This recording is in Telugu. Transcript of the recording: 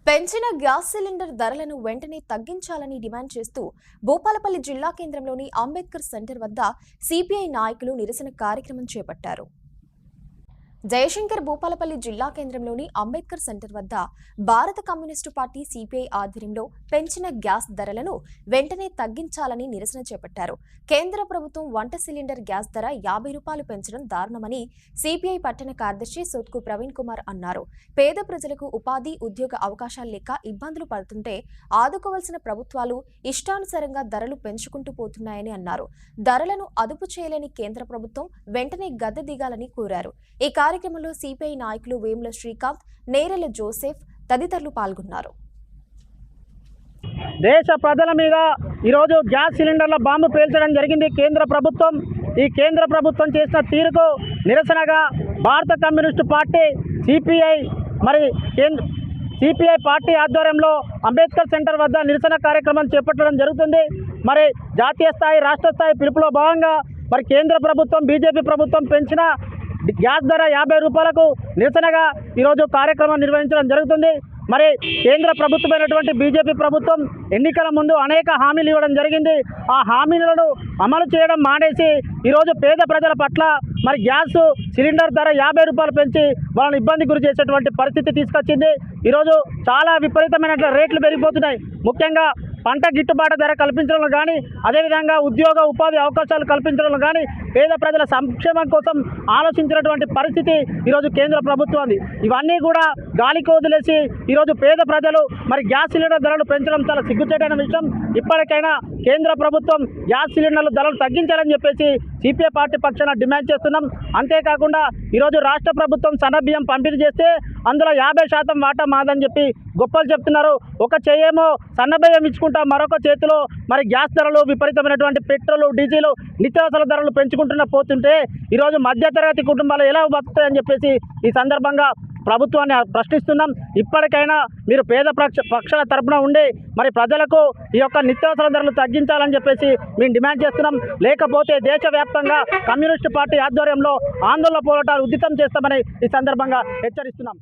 పెంచిన గ్యాస్ సిలిండర్ ధరలను వెంటనే తగ్గించాలని డిమాండ్ చేస్తూ భూపాలపల్లి జిల్లా కేంద్రంలోని అంబేద్కర్ సెంటర్ వద్ద సిపిఐ నాయకులు నిరసన కార్యక్రమం చేపట్టారు. జయశంకర్ భూపాలపల్లి జిల్లా కేంద్రంలోని అంబేద్కర్ సెంటర్ వద్ద భారత కమ్యూనిస్టు పార్టీ సిపిఐ ఆధ్వర్యంలో పెంచిన గ్యాస్ ధరలను వెంటనే తగ్గించాలని నిరసన చేపట్టారు. కేంద్ర ప్రభుత్వం వంట సిలిండర్ గ్యాస్ ధర 50 రూపాయలు పెంచడం దారుణమని సిపిఐ పట్టణ కార్యదర్శి సోత్కు ప్రవీణ్ కుమార్ అన్నారు. పేద ప్రజలకు ఉపాధి, ఉద్యోగ అవకాశాలు లేక ఇబ్బందులు పడుతుంటే ఆదుకోవాల్సిన ప్రభుత్వాలు ఇష్టానుసారంగా ధరలు పెంచుకుంటూ పోతున్నాయని అన్నారు. ధరలను అదుపు చేయలేని కేంద్ర ప్రభుత్వం వెంటనే గద్దె దిగాలని కోరారు. ఈ కార్యక్రమంలో సిపిఐ నాయకులు వేముల శ్రీకాంత్, నేరెల జోసెఫ్ తదితరులు పాల్గొన్నారు. దేశ ప్రజల మీద ఈరోజు గ్యాస్ సిలిండర్ల బాంబు పేల్చడం జరిగింది కేంద్ర ప్రభుత్వం. ఈ కేంద్ర ప్రభుత్వం చేసిన తీరుకు నిరసనగా భారత కమ్యూనిస్టు పార్టీ సిపిఐ పార్టీ ఆధ్వర్యంలో అంబేద్కర్ సెంటర్ వద్ద నిరసన కార్యక్రమం చేపట్టడం జరుగుతుంది. మరి జాతీయ స్థాయి, రాష్ట్ర స్థాయి పిలుపులో భాగంగా మరి కేంద్ర ప్రభుత్వం, బీజేపీ ప్రభుత్వం పెంచిన గ్యాస్ ధర 50 రూపాయలకు నిరసనగా ఈరోజు కార్యక్రమం నిర్వహించడం జరుగుతుంది. మరి కేంద్ర ప్రభుత్వమైనటువంటి బీజేపీ ప్రభుత్వం ఎన్నికల ముందు అనేక హామీలు ఇవ్వడం జరిగింది. ఆ హామీలను అమలు చేయడం మానేసి ఈరోజు పేద ప్రజల పట్ల మరి గ్యాస్ సిలిండర్ ధర 50 రూపాయలు పెంచి వాళ్ళని ఇబ్బంది గురి చేసేటువంటి పరిస్థితి తీసుకొచ్చింది. ఈరోజు చాలా విపరీతమైన రేట్లు పెరిగిపోతున్నాయి. ముఖ్యంగా పంట గిట్టుబాటు ధర కల్పించడంలో కానీ, అదేవిధంగా ఉద్యోగ ఉపాధి అవకాశాలు కల్పించడంలో కానీ పేద ప్రజల సంక్షేమం కోసం ఆలోచించినటువంటి పరిస్థితి ఈరోజు కేంద్ర ప్రభుత్వాన్ని. ఇవన్నీ కూడా గాలికి వదిలేసి ఈరోజు పేద ప్రజలు మరి గ్యాస్ సిలిండర్ ధరలు పెంచడం చాలా సిగ్గుచేటైన విషయం. ఇప్పటికైనా కేంద్ర ప్రభుత్వం గ్యాస్ సిలిండర్ల ధరలు తగ్గించాలని చెప్పేసి సిపిఐ పార్టీ పక్షాన డిమాండ్ చేస్తున్నాం. అంతేకాకుండా ఈరోజు రాష్ట్ర ప్రభుత్వం సన్నబియ్యం పంపిణీ చేస్తే అందులో 50% వాటా మాదని చెప్పి గొప్పలు చెప్తున్నారు. ఒక చేయేమో సన్నబియ్యం ఇచ్చుకుంటా, మరొక చేతిలో మరి గ్యాస్ ధరలు, విపరీతమైనటువంటి పెట్రోల్, డీజిల్, నిత్యావసర ధరలు పోతుంటే ఈరోజు మధ్యతరగతి కుటుంబాలు ఎలా బతుకుతాయని చెప్పేసి ఈ సందర్భంగా ప్రభుత్వాన్ని ప్రశ్నిస్తున్నాం. ఇప్పటికైనా మీరు పేద పక్షాల తరపున ఉండి మరి ప్రజలకు ఈ యొక్క నిత్యావసర ధరలు తగ్గించాలని చెప్పేసి మేము డిమాండ్ చేస్తున్నాం. లేకపోతే దేశవ్యాప్తంగా కమ్యూనిస్టు పార్టీ ఆధ్వర్యంలో ఆందోళన పోరాటాలు ఉధృతం చేస్తామని ఈ సందర్భంగా హెచ్చరిస్తున్నాం.